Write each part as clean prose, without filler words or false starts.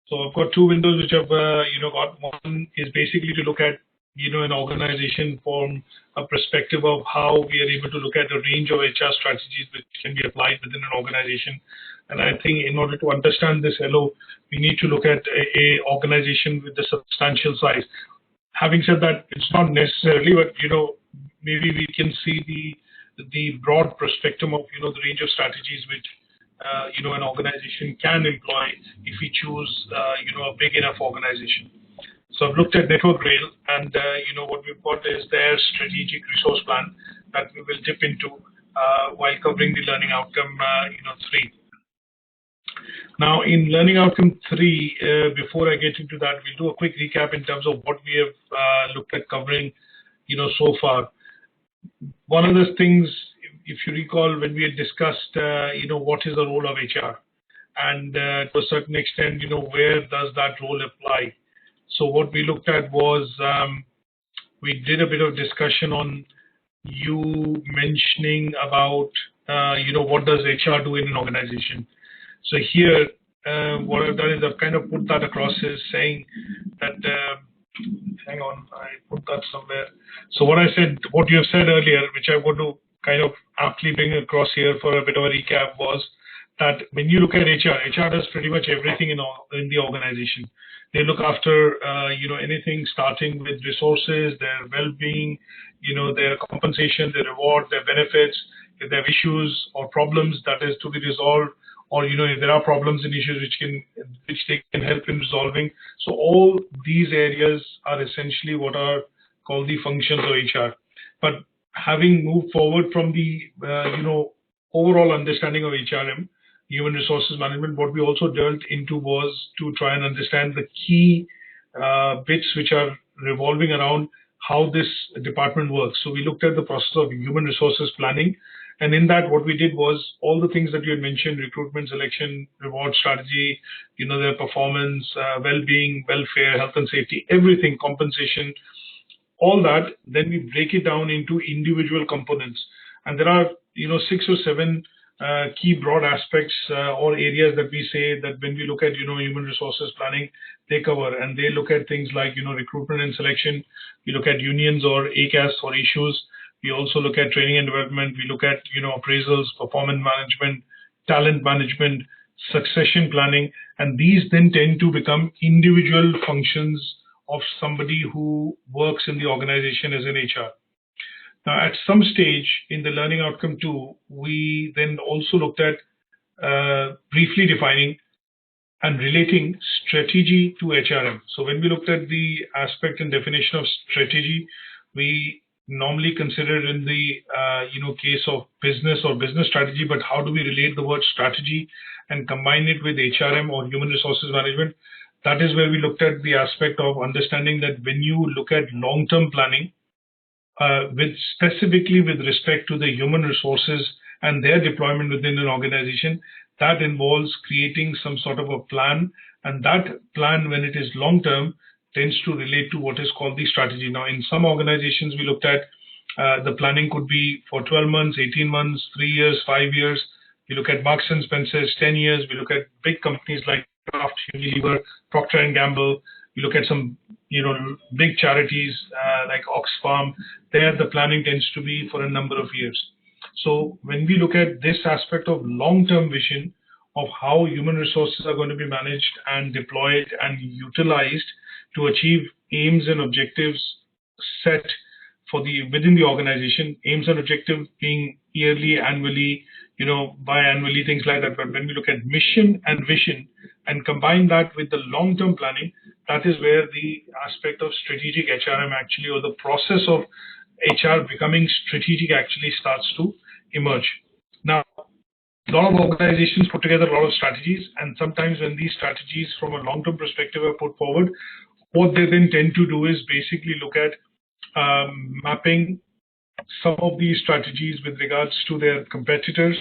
So I've got two windows which I've got. One is basically to look at an organization from a perspective of how we are able to look at a range of HR strategies which can be applied within an organization. And I think in order to understand this LO, we need to look at a organization with a substantial size. Having said that, it's not necessarily, but maybe we can see the broad perspective of the range of strategies which an organization can employ if we choose a big enough organization. So I've looked at Network Rail, and what we've got is their strategic resource plan that we will dip into while covering the learning outcome 3. Now, in learning outcome 3, before I get into that, we'll do a quick recap in terms of what we have looked at covering so far. One of the things, if you recall, when we had discussed what is the role of HR, and to a certain extent where does that role apply. So what we looked at was we did a bit of discussion on you mentioning about what does HR do in an organization. So here what I've done is I've kind of put that across as saying that hang on, I put that somewhere. So what you have said earlier, which I want to kind of aptly bring across here for a bit of a recap, was that when you look at HR does pretty much everything in the organization. They look after anything starting with resources, their well-being, their compensation, their reward, their benefits. If they have issues or problems that is to be resolved, or if there are problems and issues which they can help in resolving. So all these areas are essentially what are called the functions of HR. But having moved forward from the overall understanding of HRM, human resources management, what we also delved into was to try and understand the key bits which are revolving around how this department works. So we looked at the process of human resources planning, and in that what we did was all the things that you had mentioned: recruitment, selection, reward strategy, their performance, well-being, welfare, health and safety, everything, compensation, all that. Then we break it down into individual components, and there are 6 or 7 key broad aspects or areas that we say that when we look at human resources planning, they cover, and they look at things like recruitment and selection. We look at unions or ACAS or issues. We also look at training and development. We look at appraisals, performance management, talent management, succession planning, and these then tend to become individual functions of somebody who works in the organization as an HR. Now, at some stage in the learning outcome 2, we then also looked at briefly defining and relating strategy to HRM. So when we looked at the aspect and definition of strategy, we normally consider in the case of business or business strategy, but how do we relate the word strategy and combine it with HRM or human resources management? That is where we looked at the aspect of understanding that when you look at long-term planning, specifically with respect to the human resources and their deployment within an organization, that involves creating some sort of a plan, and that plan, when it is long-term, tends to relate to what is called the strategy. Now, in some organizations, we looked at the planning could be for 12 months, 18 months, 3 years, 5 years. We look at Marks and Spencer's 10 years. We look at big companies like Kraft, Unilever, Procter and Gamble. We look at some, big charities like Oxfam. There, the planning tends to be for a number of years. So when we look at this aspect of long-term vision of how human resources are going to be managed and deployed and utilized to achieve aims and objectives set for within the organization, aims and objectives being yearly, annually, biannually, things like that. But when we look at mission and vision and combine that with the long-term planning, that is where the aspect of strategic HRM actually, or the process of HR becoming strategic, actually starts to emerge. Now, a lot of organizations put together a lot of strategies, and sometimes when these strategies from a long-term perspective are put forward, what they then tend to do is basically look at mapping some of these strategies with regards to their competitors.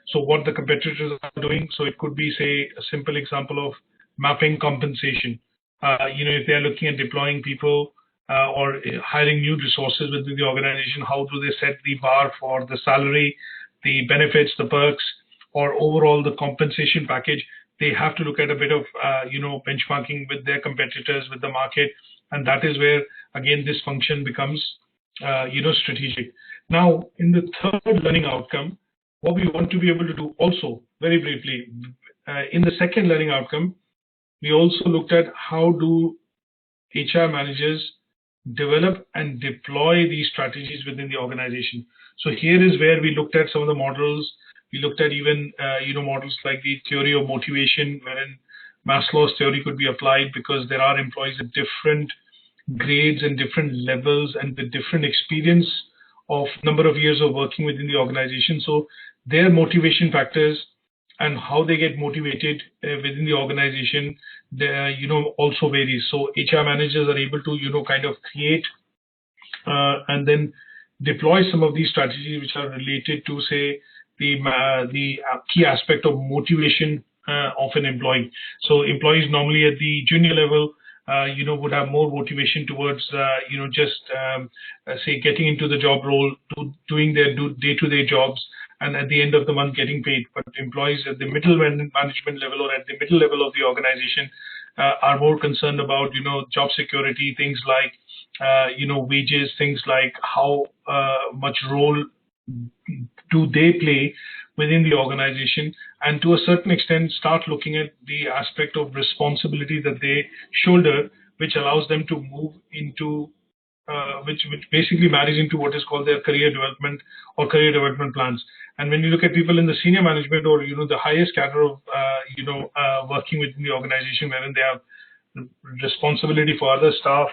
So what the competitors are doing. So it could be, say, a simple example of mapping compensation. If they're looking at deploying people or hiring new resources within the organization, how do they set the bar for the salary, the benefits, the perks? or overall the compensation package, they have to look at a bit of benchmarking with their competitors, with the market, and that is where again this function becomes strategic. Now, in the third learning outcome, what we want to be able to do also, very briefly, in the second learning outcome, we also looked at how do HR managers develop and deploy these strategies within the organization. So here is where we looked at some of the models. We looked at even models like the theory of motivation, wherein Maslow's theory could be applied, because there are employees at different grades and different levels and with different experience of number of years of working within the organization. So their motivation factors and how they get motivated within the organization, also varies. So HR managers are able to, kind of create and then deploy some of these strategies which are related to, say, the key aspect of motivation of an employee. So employees normally at the junior level, would have more motivation towards, say, getting into the job role, doing their day-to-day jobs, and at the end of the month getting paid. But employees at the middle management level or at the middle level of the organization are more concerned about, job security, things like, wages, things like how much role do they play within the organization, and to a certain extent start looking at the aspect of responsibility that they shoulder, which allows them to move into which basically marries into what is called their career development or career development plans. And when you look at people in the senior management or the highest cadre of working within the organization, wherein they have responsibility for other staff,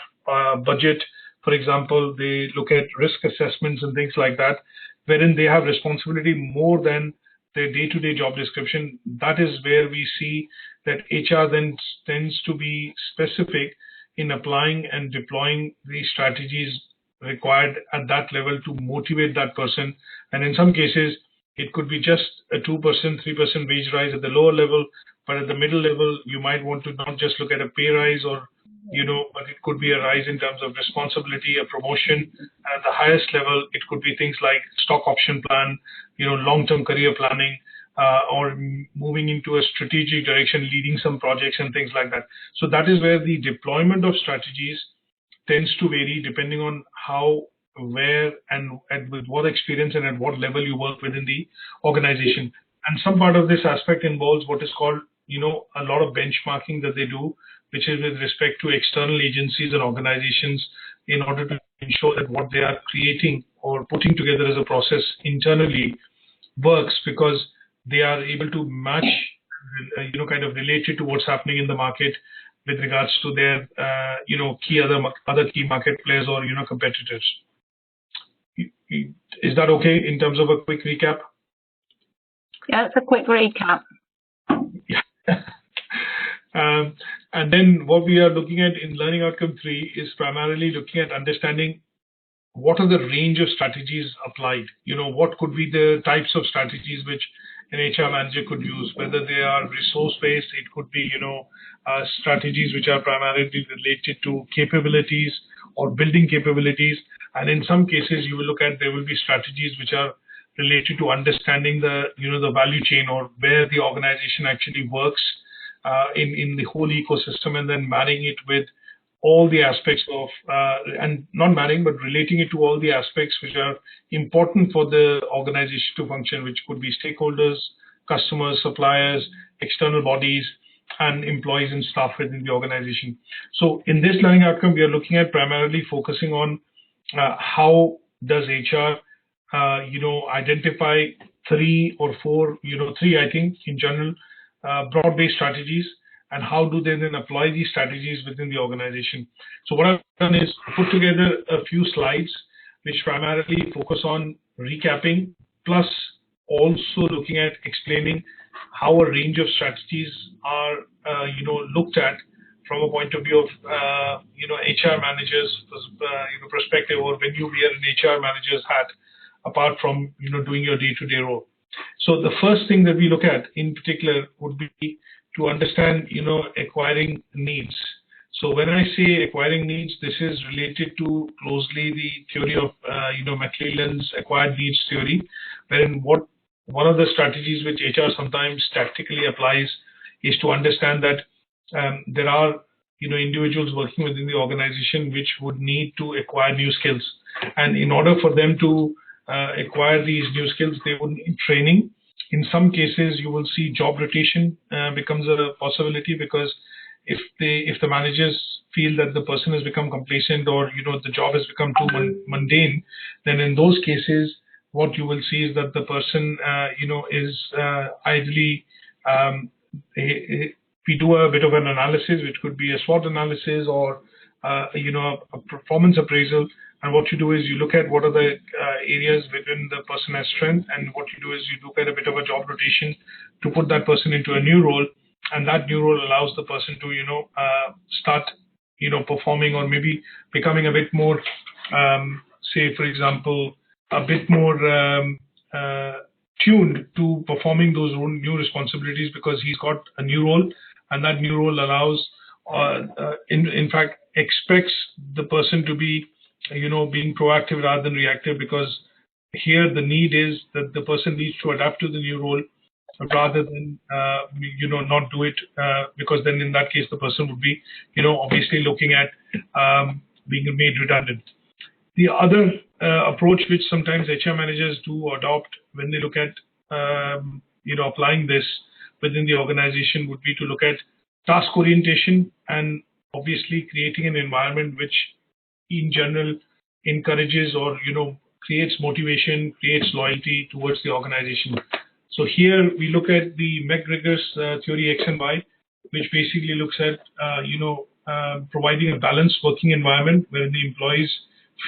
budget, for example, they look at risk assessments and things like that, wherein they have responsibility more than their day-to-day job description. That is where we see that HR then tends to be specific in applying and deploying the strategies required at that level to motivate that person. And in some cases, it could be just a 2%, 3% wage rise at the lower level, but at the middle level, you might want to not just look at a pay rise or but it could be a rise in terms of responsibility, a promotion. At the highest level, it could be things like stock option plan, long-term career planning, or moving into a strategic direction, leading some projects and things like that. So that is where the deployment of strategies tends to vary depending on how, where, and with what experience and at what level you work within the organization. And some part of this aspect involves what is called, a lot of benchmarking that they do, which is with respect to external agencies and organizations, in order to ensure that what they are creating or putting together as a process internally works, because they are able to match, kind of related to what's happening in the market with regards to their, key other key market players or, competitors. Is that okay in terms of a quick recap? Yeah, it's a quick recap. And then what we are looking at in learning outcome 3 is primarily looking at understanding what are the range of strategies applied. What could be the types of strategies which an HR manager could use, whether they are resource-based, it could be, strategies which are primarily related to capabilities or building capabilities. And in some cases, you will look at, there will be strategies which are related to understanding the, the value chain or where the organization actually works in the whole ecosystem, and then marrying it with all the aspects of, and not marrying, but relating it to all the aspects which are important for the organization to function, which could be stakeholders, customers, suppliers, external bodies, and employees and staff within the organization. So in this learning outcome, we are looking at primarily focusing on how does HR, identify 3 or 4, 3, I think, in general, broad-based strategies, and how do they then apply these strategies within the organization. So what I've done is put together a few slides which primarily focus on recapping, plus also looking at explaining how a range of strategies are, looked at from a point of view of, HR managers' perspective, or when you wear an HR manager's hat, apart from, doing your day-to-day role. So the first thing that we look at in particular would be to understand, acquiring needs. So when I say acquiring needs, this is related to closely the theory of, McClelland's acquired needs theory, wherein what one of the strategies which HR sometimes tactically applies is to understand that there are individuals working within the organization which would need to acquire new skills, and in order for them to acquire these new skills, they would need training. In some cases, you will see job rotation becomes a possibility, because if the managers feel that the person has become complacent, or the job has become too mundane, then in those cases, what you will see is that the person is ideally we do a bit of an analysis, which could be a SWOT analysis or a performance appraisal. And what you do is you look at what are the areas within the person has strength, and what you do is you look at a bit of a job rotation to put that person into a new role, and that new role allows the person to start performing, or maybe becoming a bit more say, for example, a bit more tuned to performing those new responsibilities, because he's got a new role, and that new role allows in fact expects the person to be being proactive rather than reactive, because here the need is that the person needs to adapt to the new role rather than not do it, because then in that case the person would be obviously looking at being made redundant. The other approach which sometimes HR managers do adopt when they look at applying this within the organization would be to look at task orientation, and obviously creating an environment which in general encourages or creates motivation, creates loyalty towards the organization. So here we look at the McGregor's theory X and Y, which basically looks at providing a balanced working environment where the employees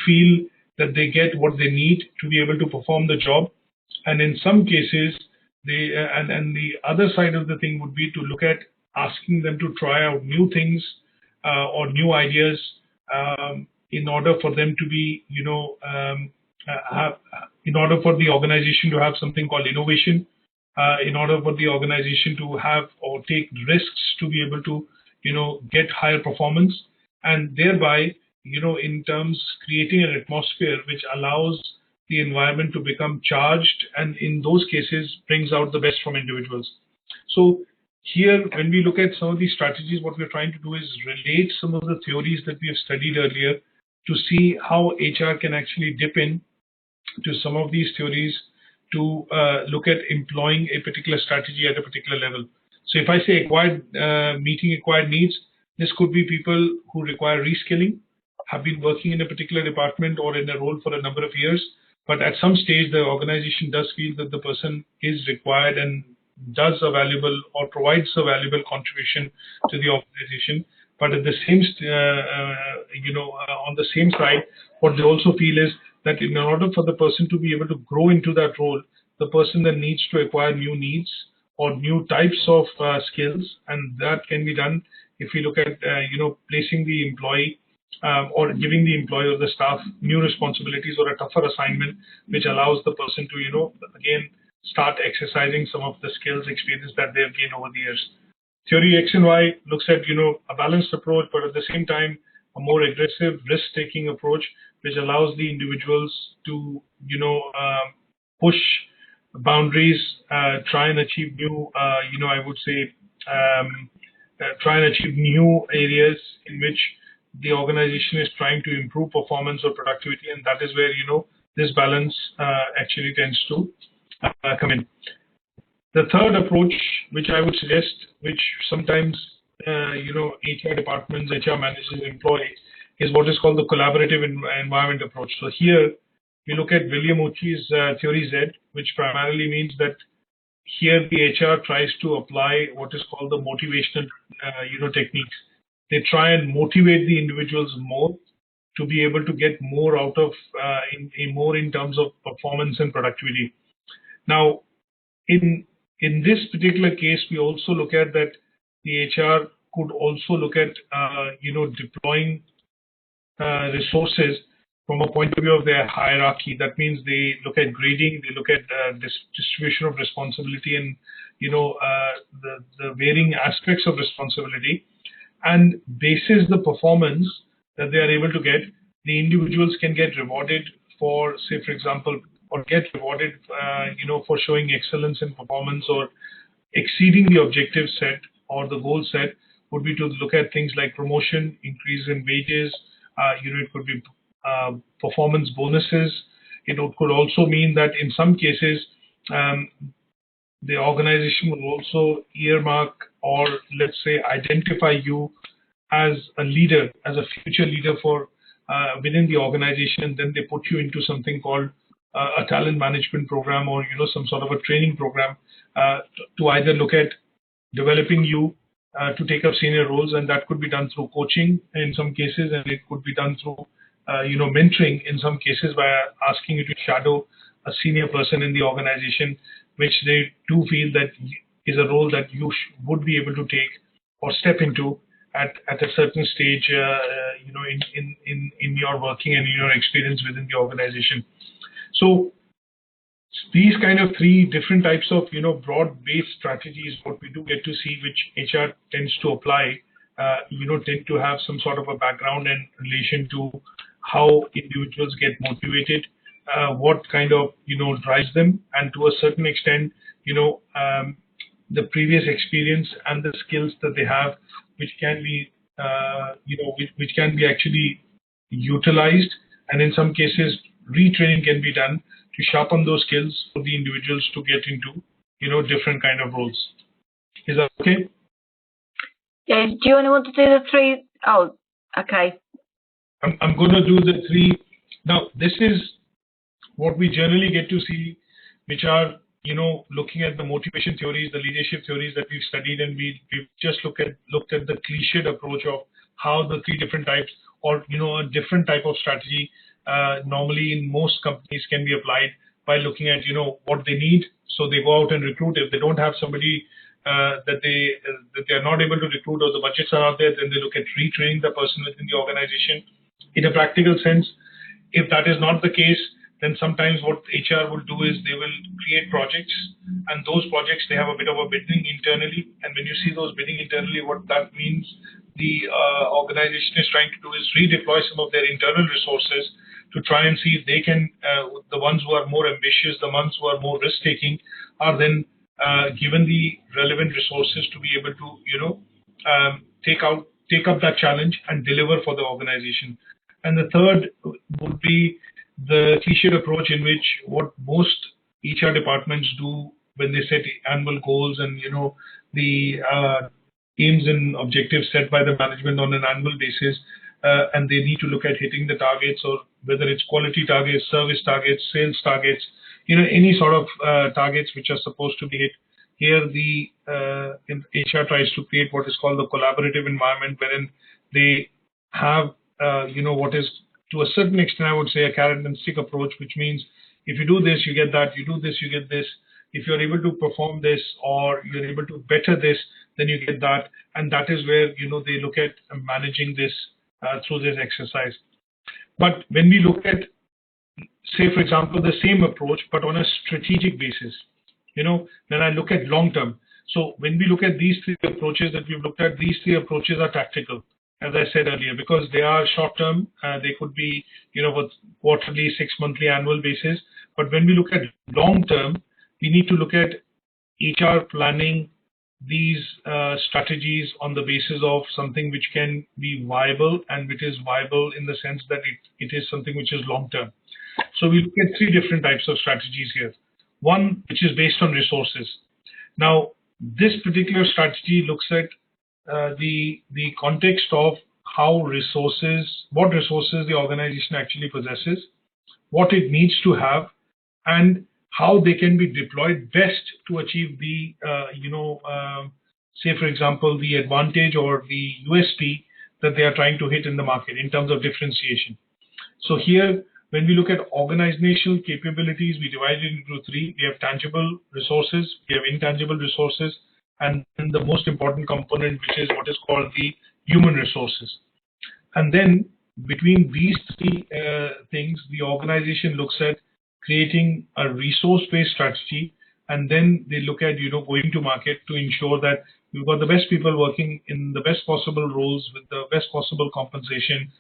feel that they get what they need to be able to perform the job. And in some cases, they and the other side of the thing would be to look at asking them to try out new things or new ideas in order for them to be, in order for the organization to have something called innovation, in order for the organization to have or take risks to be able to, get higher performance, and thereby, in terms creating an atmosphere which allows the environment to become charged, and in those cases brings out the best from individuals. So here, when we look at some of these strategies, what we're trying to do is relate some of the theories that we have studied earlier to see how HR can actually dip in to some of these theories to look at employing a particular strategy at a particular level. So if I say meeting acquired needs, this could be people who require reskilling, have been working in a particular department or in a role for a number of years, but at some stage the organization does feel that the person is required and does a valuable or provides a valuable contribution to the organization. But at the same, on the same side, what they also feel is that in order for the person to be able to grow into that role, the person then needs to acquire new needs or new types of skills, and that can be done if we look at placing the employee or giving the employee or the staff new responsibilities or a tougher assignment, which allows the person to again start exercising some of the skills experience that they have gained over the years. Theory X and Y looks at a balanced approach, but at the same time a more aggressive risk-taking approach, which allows the individuals to push boundaries, try and achieve new I would say try and achieve new areas in which the organization is trying to improve performance or productivity, and that is where this balance actually tends to come in. The third approach, which I would suggest, which sometimes HR departments, HR managers employ, is what is called the collaborative environment approach. So here we look at William Ochi's theory Z, which primarily means that here the HR tries to apply what is called the motivational techniques. They try and motivate the individuals more to be able to get more out of in terms of performance and productivity. Now, in this particular case, we also look at that the HR could also look at deploying resources from a point of view of their hierarchy. That means they look at grading, they look at distribution of responsibility, and the varying aspects of responsibility. And basis the performance that they are able to get, the individuals can get rewarded for, say, for example, or get rewarded, for showing excellence in performance or exceeding the objective set or the goal set would be to look at things like promotion, increase in wages. It could be performance bonuses. It could also mean that in some cases, the organization will also earmark or let's say identify you as a leader, as a future leader for within the organization, and then they put you into something called a talent management program or some sort of a training program to either look at developing you to take up senior roles, and that could be done through coaching in some cases, and it could be done through mentoring in some cases by asking you to shadow a senior person in the organization, which they do feel that is a role that you would be able to take or step into at a certain stage, in your working and in your experience within the organization. So these kind of three different types of broad-based strategies, what we do get to see, which HR tends to apply, tend to have some sort of a background in relation to how individuals get motivated, what kind of drives them, and to a certain extent, the previous experience and the skills that they have, which can be, which can be actually utilized, and in some cases, retraining can be done to sharpen those skills for the individuals to get into, different kind of roles. Is that okay? Yeah. Do you want to do the three? Oh, okay. I'm going to do the three. Now, this is what we generally get to see, which are, looking at the motivation theories, the leadership theories that we've studied, and we've just looked at the cliched approach of how the three different types, or a different type of strategy normally in most companies can be applied by looking at what they need. So they go out and recruit. If they don't have somebody that they are not able to recruit, or the budgets are out there, then they look at retraining the person within the organization. In a practical sense, if that is not the case, then sometimes what HR will do is they will create projects, and those projects, they have a bit of a bidding internally. And when you see those bidding internally, what that means, the organization is trying to do is redeploy some of their internal resources to try and see if they can, the ones who are more ambitious, the ones who are more risk-taking, are then given the relevant resources to be able to, take up that challenge and deliver for the organization. And the third would be the cliched approach, in which what most HR departments do when they set annual goals and the aims and objectives set by the management on an annual basis, and they need to look at hitting the targets, or whether it's quality targets, service targets, sales targets, any sort of targets which are supposed to be hit. Here, the HR tries to create what is called the collaborative environment, wherein they have what is, to a certain extent, I would say, a carrot and stick approach, which means if you do this, you get that, you do this, you get this. If you're able to perform this, or you're able to better this, then you get that. And that is where, they look at managing this through this exercise. But when we look at, say, for example, the same approach, but on a strategic basis, then I look at long term. So when we look at these three approaches that we've looked at, these three approaches are tactical, as I said earlier, because they are short-term. They could be, with quarterly, 6-monthly, annual basis. But when we look at long-term, we need to look at HR planning these strategies on the basis of something which can be viable, and which is viable in the sense that it is something which is long-term. So we look at three different types of strategies here. One, which is based on resources. Now, this particular strategy looks at the context of what resources the organization actually possesses, what it needs to have, and how they can be deployed best to achieve the, say, for example, the advantage or the USP that they are trying to hit in the market in terms of differentiation. So here, when we look at organizational capabilities, we divide it into three. We have tangible resources, we have intangible resources, and then the most important component, which is what is called the human resources. And then between these three things, the organization looks at creating a resource-based strategy, and then they look at going to market to ensure that we've got the best people working in the best possible roles with the best possible compensation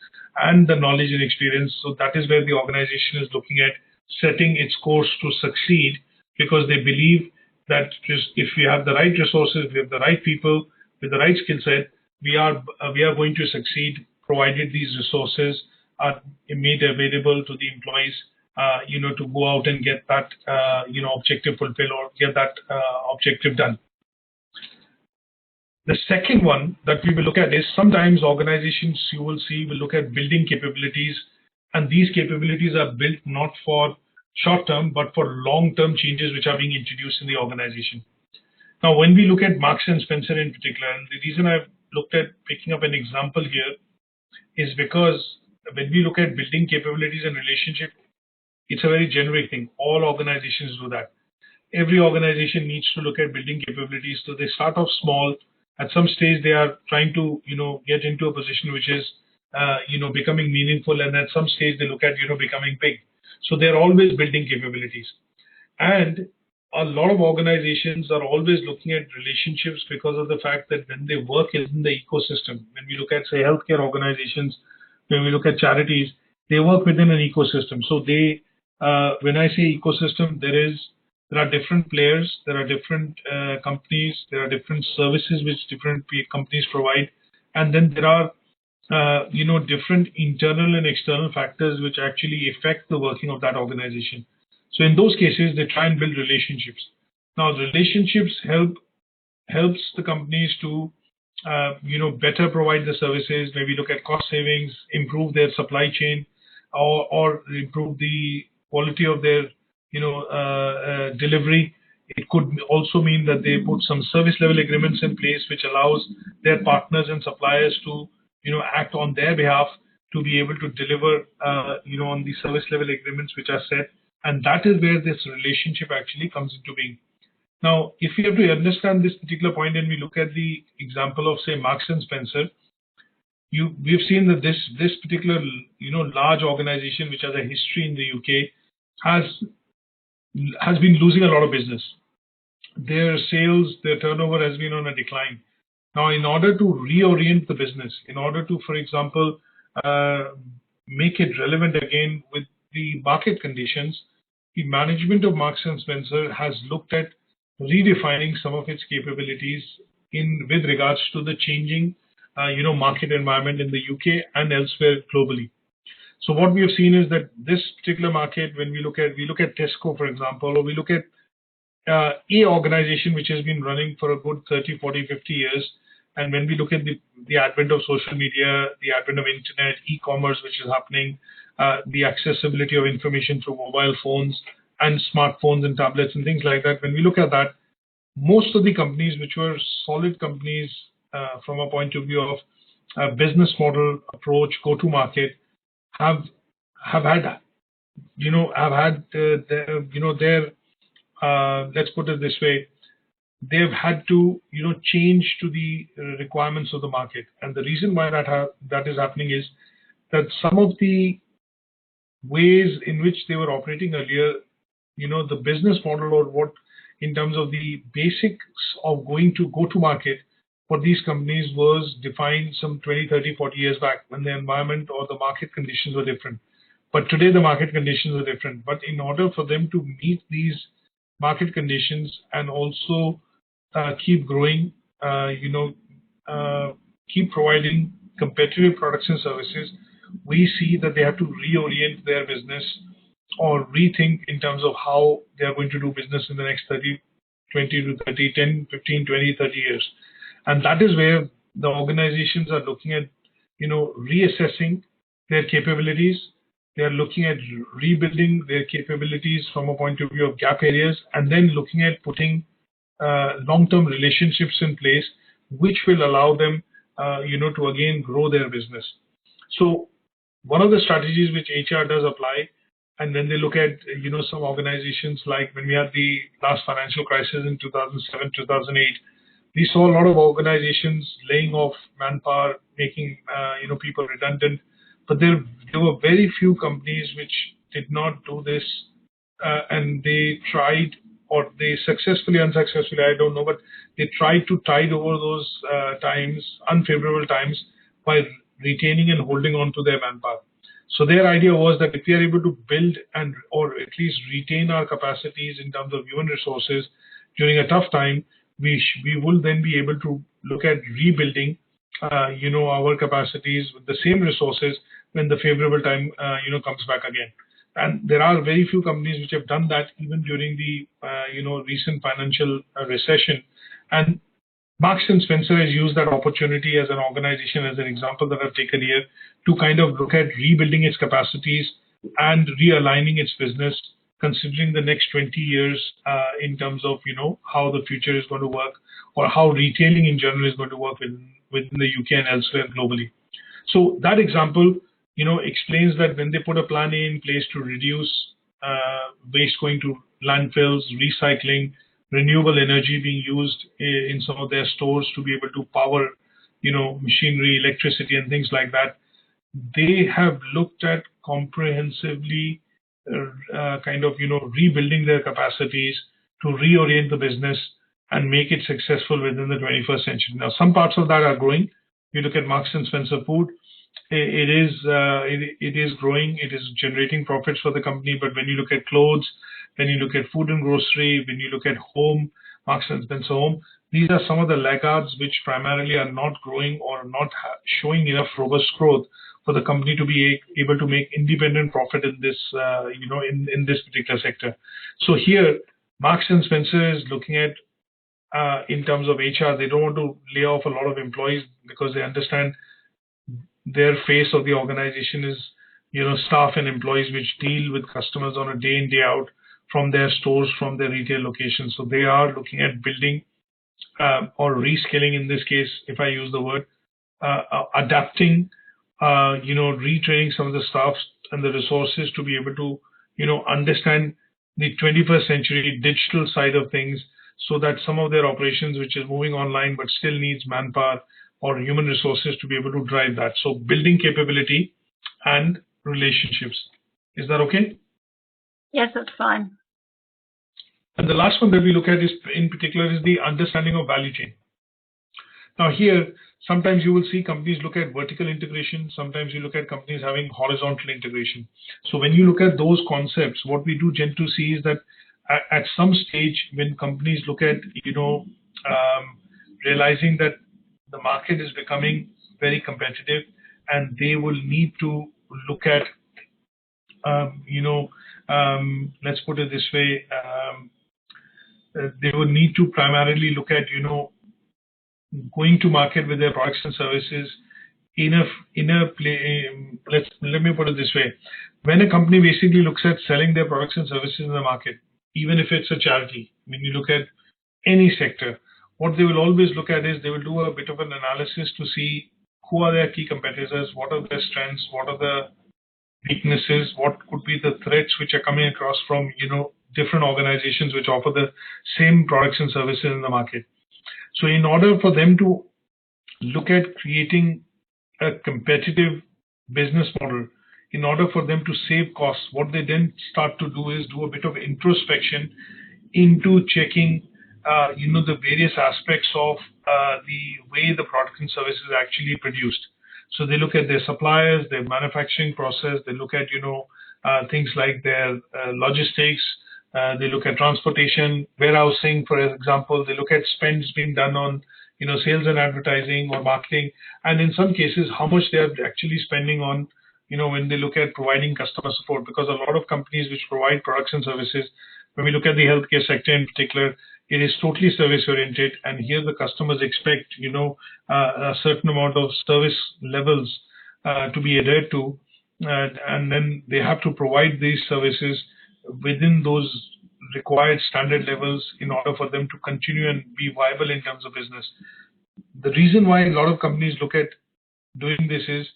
and the knowledge and experience. So that is where the organization is looking at setting its course to succeed, because they believe that if we have the right resources, we have the right people with the right skill set, we are going to succeed, provided these resources are made available to the employees, to go out and get that, objective fulfilled, or get that objective done. The second one that we will look at is, sometimes organizations, you will see, will look at building capabilities, and these capabilities are built not for short-term, but for long-term changes which are being introduced in the organization. Now, when we look at Marks and Spencer in particular, and the reason I've looked at picking up an example here is because when we look at building capabilities and relationship, it's a very generic thing. All organizations do that. Every organization needs to look at building capabilities. So they start off small. At some stage, they are trying to, get into a position which is, becoming meaningful. And at some stage, they look at, becoming big. So they're always building capabilities. And a lot of organizations are always looking at relationships, because of the fact that when they work in the ecosystem, when we look at, say, healthcare organizations, when we look at charities, they work within an ecosystem. So they, when I say ecosystem, there are different players, there are different companies, there are different services which different companies provide, and then there are different internal and external factors which actually affect the working of that organization. So in those cases, they try and build relationships. Now, relationships helps the companies to better provide the services. Maybe look at cost savings, improve their supply chain, or improve the quality of their delivery. It could also mean that they put some service level agreements in place, which allows their partners and suppliers to act on their behalf to be able to deliver on the service level agreements which are set. And that is where this relationship actually comes into being. Now, if we have to understand this particular point, and we look at the example of, say, Marks and Spencer, we've seen that this particular large organization, which has a history in the UK, has been losing a lot of business. Their sales, their turnover has been on a decline. Now, in order to reorient the business, in order to, for example, make it relevant again with the market conditions, the management of Marks and Spencer has looked at redefining some of its capabilities with regards to the changing, market environment in the UK and elsewhere globally. So what we have seen is that this particular market, when we look at Tesco, for example, or we look at a organization which has been running for a good 30, 40, 50 years, and when we look at the advent of social media, the advent of internet, e-commerce, which is happening, the accessibility of information through mobile phones and smartphones and tablets and things like that, when we look at that, most of the companies which were solid companies from a point of view of business model approach, go-to-market, have had their let's put it this way, they've had to change to the requirements of the market. And the reason why that is happening is that some of the ways in which they were operating earlier, the business model, or what in terms of the basics of going to go-to-market for these companies was defined some 20, 30, 40 years back, when the environment or the market conditions were different. But today the market conditions are different. But in order for them to meet these market conditions and also keep growing, keep providing competitive products and services, we see that they have to reorient their business or rethink in terms of how they are going to do business in the next 10, 15, 20, 30 years. And that is where the organizations are looking at, reassessing their capabilities. They are looking at rebuilding their capabilities from a point of view of gap areas, and then looking at putting long-term relationships in place, which will allow them, to again grow their business. So one of the strategies which HR does apply, and when they look at, some organizations, like when we had the last financial crisis in 2007, 2008, we saw a lot of organizations laying off manpower, making, people redundant. But there were very few companies which did not do this, and they tried, or they successfully, unsuccessfully, I don't know, but they tried to tide over those unfavorable times, by retaining and holding on to their manpower. So their idea was that if we are able to build and or at least retain our capacities in terms of human resources during a tough time, we will then be able to look at rebuilding, our capacities with the same resources when the favorable time, comes back again. And there are very few companies which have done that even during the, recent financial recession. And Marks and Spencer has used that opportunity as an organization, as an example that I've taken here, to kind of look at rebuilding its capacities and realigning its business, considering the next 20 years in terms of, how the future is going to work, or how retailing in general is going to work within the UK and elsewhere globally. So that example, explains that when they put a plan in place to reduce waste going to landfills, recycling, renewable energy being used in some of their stores to be able to power, machinery, electricity, and things like that, they have looked at comprehensively rebuilding their capacities to reorient the business and make it successful within the 21st century. Now, some parts of that are growing. You look at Marks and Spencer Food, it is growing, it is generating profits for the company. But when you look at clothes, when you look at food and grocery, when you look at home, Marks and Spencer Home, these are some of the laggards which primarily are not growing or not showing enough robust growth for the company to be able to make independent profit in this, in this particular sector. So here, Marks and Spencer is looking at, in terms of HR, they don't want to lay off a lot of employees because they understand their face of the organization is, staff and employees which deal with customers on a day in, day out from their stores, from their retail locations. So they are looking at building or reskilling, in this case, if I use the word, adapting, retraining some of the staff and the resources to be able to, understand the 21st century digital side of things, so that some of their operations, which is moving online but still needs manpower or human resources to be able to drive that. So building capability and relationships. Is that okay? Yes, that's fine. And the last one that we look at is, in particular, is the understanding of value chain. Now here, sometimes you will see companies look at vertical integration. Sometimes you look at companies having horizontal integration. So when you look at those concepts, what we do tend to see is that at some stage, when companies look at, realizing that the market is becoming very competitive, and they will need to look at, let's put it this way, they will need to primarily look at, going to market with their products and services let me put it this way. When a company basically looks at selling their products and services in the market, even if it's a charity, when you look at any sector, what they will always look at is they will do a bit of an analysis to see who are their key competitors, what are their strengths, what are the weaknesses, what could be the threats which are coming across from, different organizations which offer the same products and services in the market. So in order for them to look at creating a competitive business model, in order for them to save costs, what they then start to do is do a bit of introspection into checking, the various aspects of the way the products and services are actually produced. So they look at their suppliers, their manufacturing process, they look at, things like their logistics, they look at transportation, warehousing, for example, they look at spends being done on, sales and advertising or marketing, and in some cases, how much they are actually spending on, when they look at providing customer support, because a lot of companies which provide products and services, when we look at the healthcare sector in particular, it is totally service oriented, and here the customers expect, a certain amount of service levels to be adhered to, and then they have to provide these services within those required standard levels in order for them to continue and be viable in terms of business. The reason why a lot of companies look at doing this is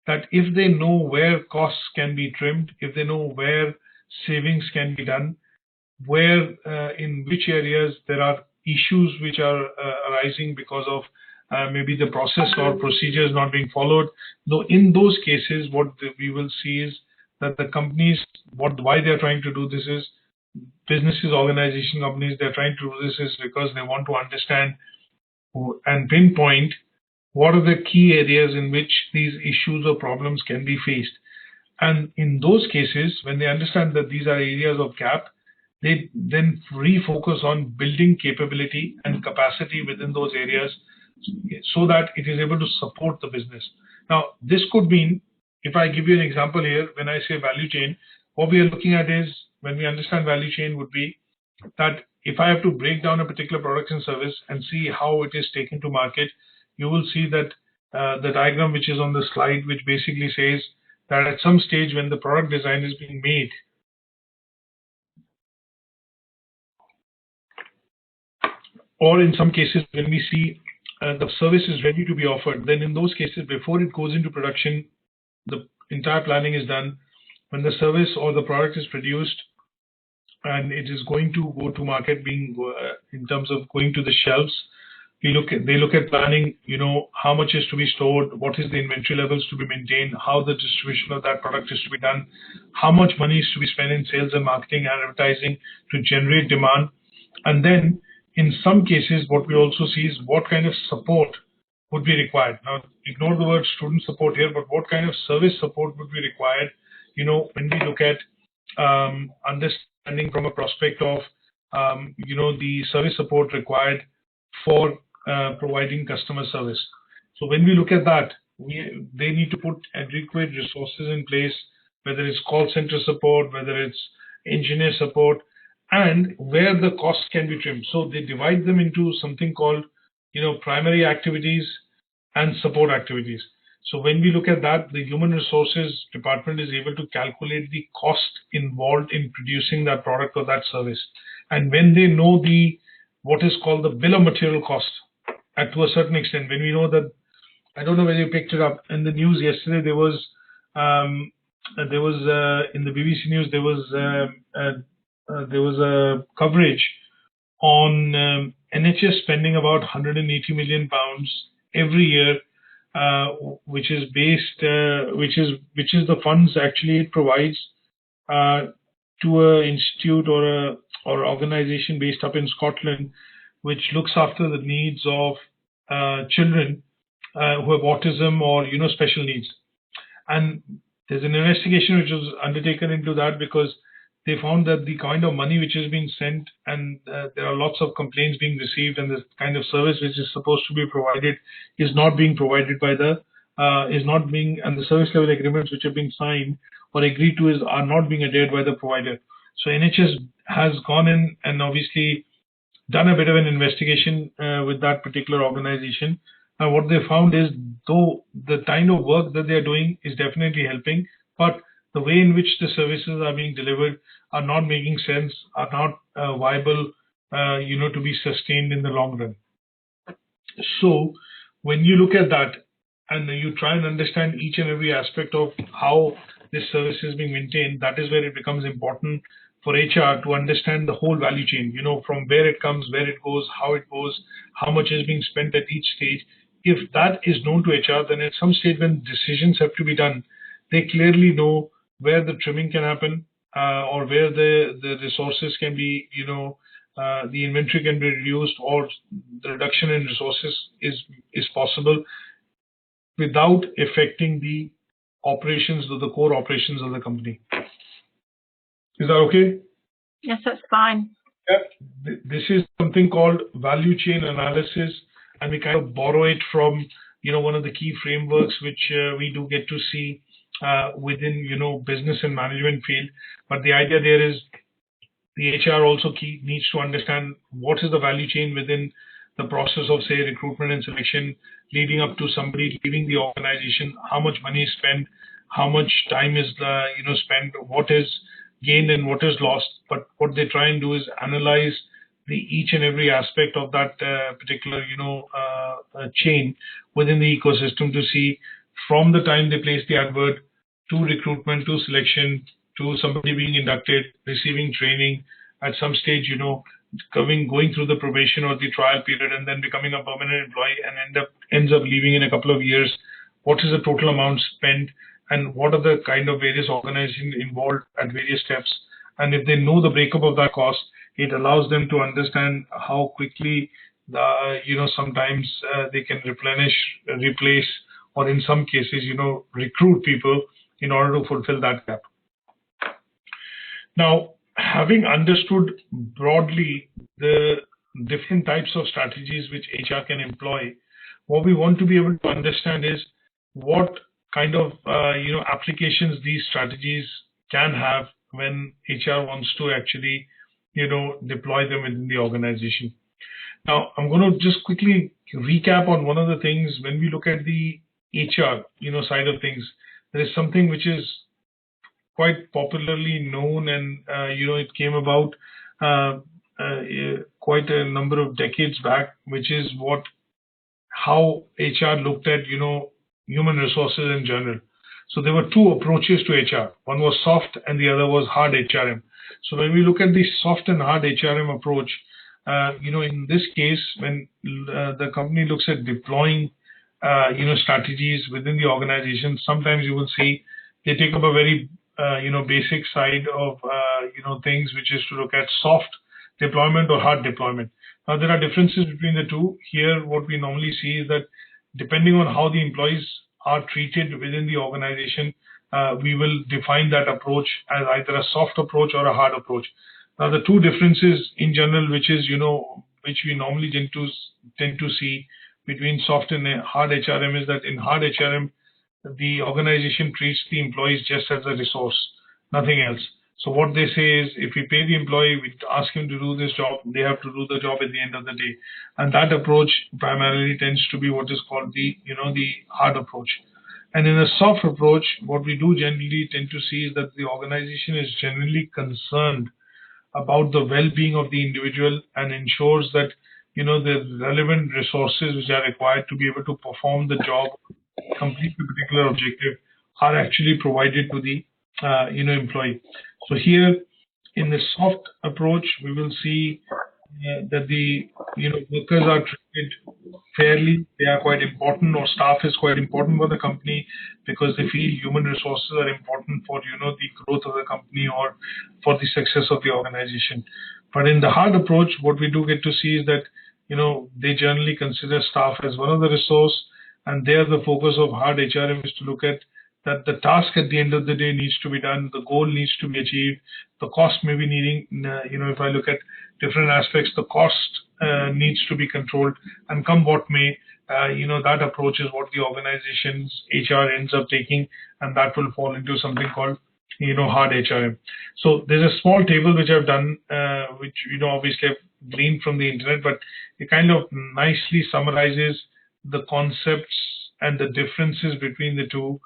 that if they know where costs can be trimmed, if they know where savings can be done, where in which areas there are issues which are arising because of maybe the process or procedures not being followed. Though in those cases, what we will see is that the companies, why they're trying to do this is, businesses, organization, companies, they're trying to do this is because they want to understand and pinpoint what are the key areas in which these issues or problems can be faced. And in those cases, when they understand that these are areas of gap, they then refocus on building capability and capacity within those areas so that it is able to support the business. Now, this could mean, if I give you an example here, when I say value chain, what we are looking at is, when we understand value chain, would be that if I have to break down a particular product and service and see how it is taken to market, you will see that the diagram which is on the slide, which basically says that at some stage when the product design is being made, or in some cases when we see the service is ready to be offered, then in those cases, before it goes into production, the entire planning is done. When the service or the product is produced and it is going to go to market, being in terms of going to the shelves, they look at planning, how much is to be stored, what is the inventory levels to be maintained, how the distribution of that product is to be done, how much money is to be spent in sales and marketing and advertising to generate demand. And then in some cases, what we also see is what kind of support would be required. Now, ignore the word student support here, but what kind of service support would be required, when we look at understanding from a prospect of, the service support required for providing customer service. So when we look at that, they need to put adequate resources in place, whether it's call center support, whether it's engineer support, and where the costs can be trimmed. So they divide them into something called, primary activities and support activities. So when we look at that, the human resources department is able to calculate the cost involved in producing that product or that service. And when they know what is called the bill of material cost, to a certain extent, when we know that, I don't know whether you picked it up in the news yesterday, there was in the BBC News, there was a coverage on NHS spending about 180 million pounds every year, which is the funds actually it provides to an institute or organization based up in Scotland, which looks after the needs of children who have autism or special needs. And there's an investigation which was undertaken into that because they found that the kind of money which is being sent, and there are lots of complaints being received, and the kind of service which is supposed to be provided is not being provided by and the service level agreements which are being signed or agreed to are not being adhered by the provider. So NHS has gone in and obviously done a bit of an investigation with that particular organization. And what they found is, though the kind of work that they are doing is definitely helping, but the way in which the services are being delivered are not making sense, are not viable, to be sustained in the long run. So when you look at that and you try and understand each and every aspect of how this service is being maintained, that is where it becomes important for HR to understand the whole value chain, from where it comes, where it goes, how much is being spent at each stage. If that is known to HR, then at some stage when decisions have to be done, they clearly know where the trimming can happen, or where the resources can be, the inventory can be reduced, or the reduction in resources is possible without affecting the operations or the core operations of the company. Is that okay? Yes, that's fine. Yeah. This is something called value chain analysis, and we kind of borrow it from, one of the key frameworks which we do get to see within, business and management field. But the idea there is the HR also needs to understand what is the value chain within the process of, say, recruitment and selection, leading up to somebody leaving the organization, how much money is spent, how much time is spent, what is gained and what is lost. But what they try and do is analyze each and every aspect of that particular chain within the ecosystem to see, from the time they place the advert to recruitment, to selection, to somebody being inducted, receiving training, at some stage, going through the probation or the trial period, and then becoming a permanent employee and ends up leaving in a couple of years. What is the total amount spent, and what are the kind of various organizations involved at various steps? And if they know the breakup of that cost, it allows them to understand how quickly, sometimes they can replace, or in some cases, recruit people in order to fulfill that gap. Now, having understood broadly the different types of strategies which HR can employ, what we want to be able to understand is what kind of applications these strategies can have when HR wants to actually deploy them within the organization. Now, I'm going to just quickly recap on one of the things. When we look at the HR side of things, there is something which is quite popularly known, and it came about quite a number of decades back, which is how HR looked at human resources in general. So there were two approaches to HR. One was soft and the other was hard HRM. So when we look at the soft and hard HRM approach, in this case, when the company looks at deploying strategies within the organization, sometimes you will see they take up a very basic side of things, which is to look at soft deployment or hard deployment. Now, there are differences between the two. Here, what we normally see is that depending on how the employees are treated within the organization, we will define that approach as either a soft approach or a hard approach. Now, the two differences in general, which we normally tend to see between soft and hard HRM, is that in hard HRM, the organization treats the employees just as a resource, nothing else. So what they say is, if we pay the employee, we ask him to do this job, they have to do the job at the end of the day. And that approach primarily tends to be what is called the hard approach. And in a soft approach, what we do generally tend to see is that the organization is generally concerned about the well-being of the individual and ensures that the relevant resources which are required to be able to perform the job, complete the particular objective, are actually provided to the employee. So here, in the soft approach, we will see that the workers are treated fairly. They are quite important, or staff is quite important for the company, because they feel human resources are important for the growth of the company or for the success of the organization. But in the hard approach, what we do get to see is that they generally consider staff as one of the resource, and there the focus of hard HRM is to look at that the task at the end of the day needs to be done, the goal needs to be achieved, the cost may be needing, if I look at different aspects, the cost needs to be controlled, and come what may, that approach is what the organization's HR ends up taking, and that will fall into something called hard HRM. So there's a small table which I've done, which obviously I've gleaned from the internet, but it kind of nicely summarizes the concepts and the differences between the two,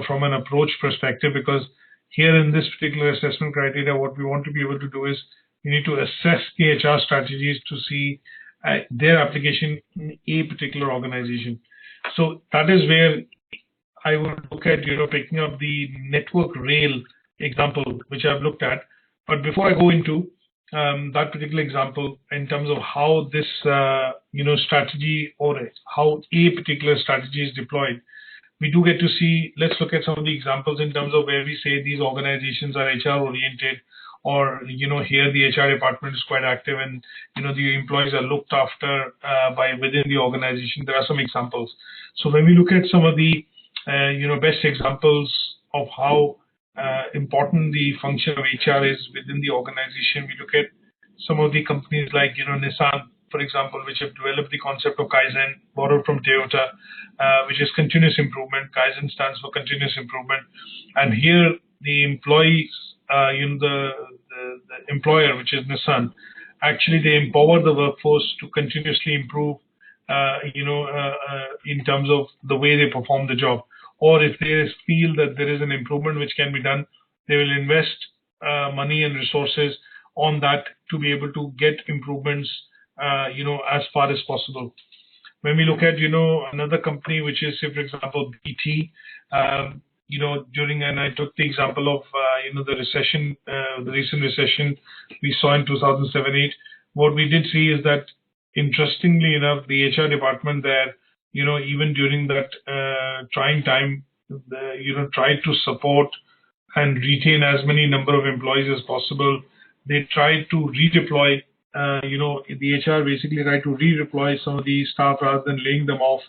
from an approach perspective, because here in this particular assessment criteria, what we want to be able to do is we need to assess the HR strategies to see their application in a particular organization. So that is where I would look at, picking up the network rail example, which I've looked at. But before I go into that particular example, in terms of how this, strategy, or how a particular strategy is deployed, we do get to see, let's look at some of the examples in terms of where we say these organizations are HR oriented, or, here the HR department is quite active and, the employees are looked after by within the organization. There are some examples. So when we look at some of the, best examples of how important the function of HR is within the organization, we look at some of the companies like, Nissan, for example, which have developed the concept of Kaizen, borrowed from Toyota, which is continuous improvement. Kaizen stands for continuous improvement. And here the employees, the employer, which is Nissan, actually they empower the workforce to continuously improve, in terms of the way they perform the job. Or if they feel that there is an improvement which can be done, they will invest money and resources on that to be able to get improvements as far as possible. When we look at, another company, which is, say, for example, BT, and I took the example of, the recession, the recent recession we saw in 2007-8, what we did see is that, interestingly enough, the HR department there, even during that trying time, tried to support and retain as many number of employees as possible. They tried to redeploy, the HR basically tried to redeploy some of the staff rather than laying them off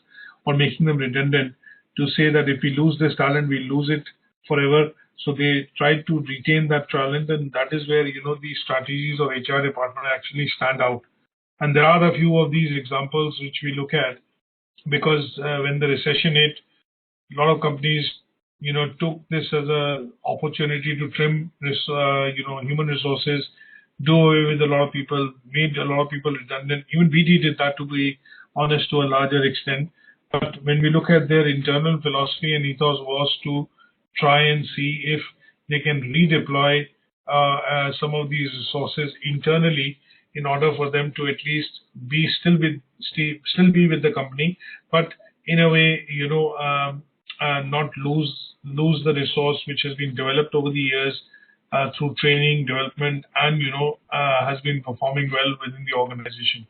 or making them redundant, to say that if we lose this talent, we lose it forever. So they try to retain that talent, and that is where these strategies of HR department actually stand out. And there are a few of these examples which we look at, because when the recession hit, a lot of companies took this as an opportunity to trim human resources, do away with a lot of people, made a lot of people redundant. Even BT did that, to be honest, to a larger extent. But when we look at their internal philosophy and ethos was to try and see if they can redeploy some of these resources internally in order for them to at least still be with the company, but in a way, not lose the resource which has been developed over the years through training, development, and has been performing well within the organization.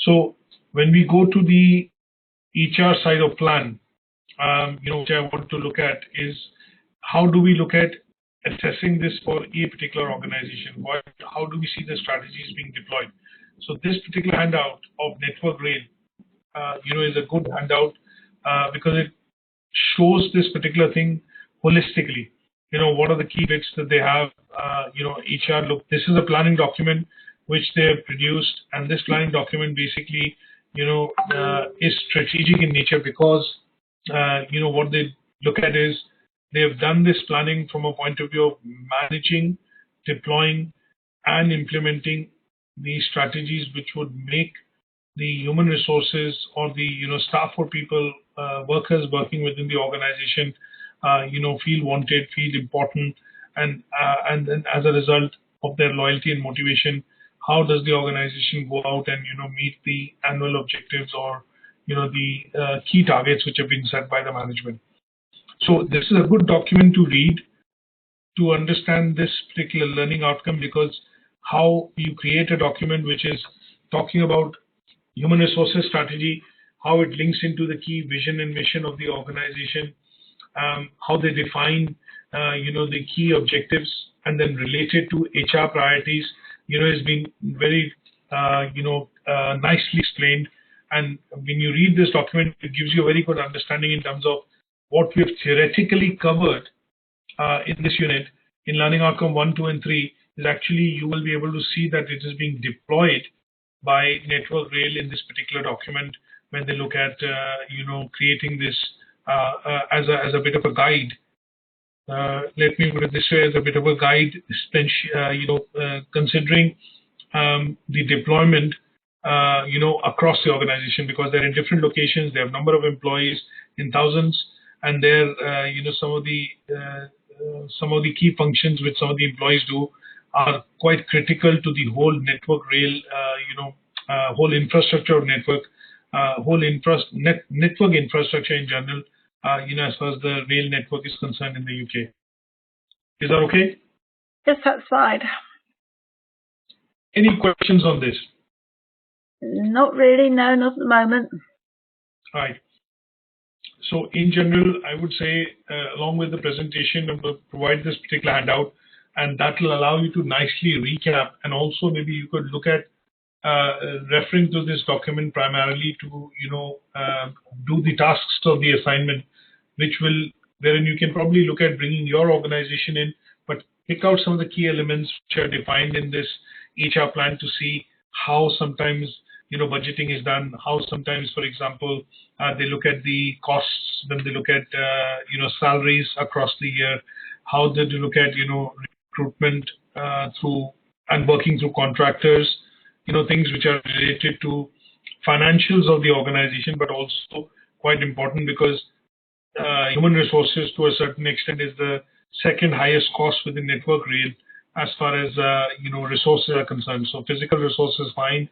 So when we go to the HR side of plan, which I want to look at is how do we look at assessing this for a particular organization? How do we see the strategies being deployed? So this particular handout of Network Rail, is a good handout because it shows this particular thing holistically. What are the key bits that they have? HR look. This is a planning document which they have produced, and this planning document basically, is strategic in nature because, what they look at is they have done this planning from a point of view of managing, deploying, and implementing these strategies which would make the human resources or the staff or people, workers working within the organization, feel wanted, feel important, and then as a result of their loyalty and motivation, how does the organization go out and meet the annual objectives or the key targets which have been set by the management. So this is a good document to read to understand this particular learning outcome, because how you create a document which is talking about human resources strategy, how it links into the key vision and mission of the organization, how they define the key objectives, and then related to HR priorities, has been very nicely explained. And when you read this document, it gives you a very good understanding in terms of what we have theoretically covered in this unit in learning outcome 1, 2, and 3 is actually you will be able to see that it is being deployed by Network Rail in this particular document when they look at creating this as a bit of a guide. Let me put it this way, as a bit of a guide, considering the deployment across the organization, because they're in different locations, they have number of employees in thousands, and they're some of the key functions which some of the employees do are quite critical to the whole Network Rail, whole infrastructure of network, network infrastructure in general, as far as the rail network is concerned in the UK. Is that okay? Yes, that's fine. Any questions on this? Not really, no, not at the moment. Right. So in general, I would say, along with the presentation, I'm going to provide this particular handout, and that will allow you to nicely recap, and also maybe you could look at referring to this document primarily to do the tasks of the assignment, wherein you can probably look at bringing your organization in, but pick out some of the key elements which are defined in this HR plan to see how sometimes budgeting is done, how sometimes, for example, they look at the costs when they look at salaries across the year, how they look at recruitment through and working through contractors, things which are related to financials of the organization, but also quite important because human resources to a certain extent is the second highest cost within Network Rail as far as resources are concerned. So physical resources, fine,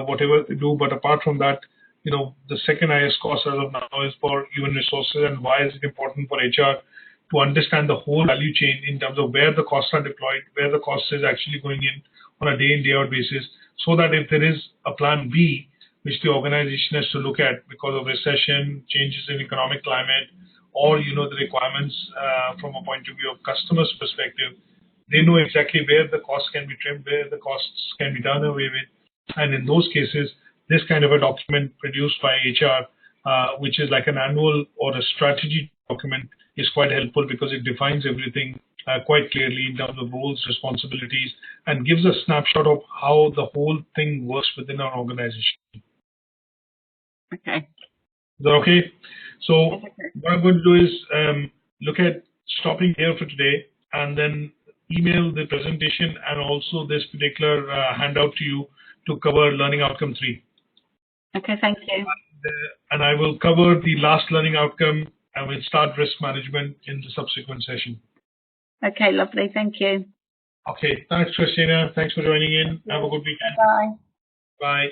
whatever they do, but apart from that, the second highest cost as of now is for human resources. And why is it important for HR to understand the whole value chain in terms of where the costs are deployed, where the cost is actually going in on a day in, day out basis, so that if there is a plan B, which the organization has to look at because of recession, changes in economic climate, or the requirements from a point of view of customers' perspective, they know exactly where the costs can be trimmed, where the costs can be done away with. And in those cases, this kind of a document produced by HR which is like an annual or a strategy document, is quite helpful because it defines everything quite clearly in terms of roles, responsibilities, and gives a snapshot of how the whole thing works within our organization. Okay. Is that okay? So what I'm going to do is look at stopping here for today and then email the presentation and also this particular handout to you to cover Learning Outcome 3. Okay, thank you. And I will cover the last learning outcome and we'll start risk management in the subsequent session. Okay, lovely. Thank you. Okay, thanks, Christina. Thanks for joining in. Have a good weekend. Bye. Bye.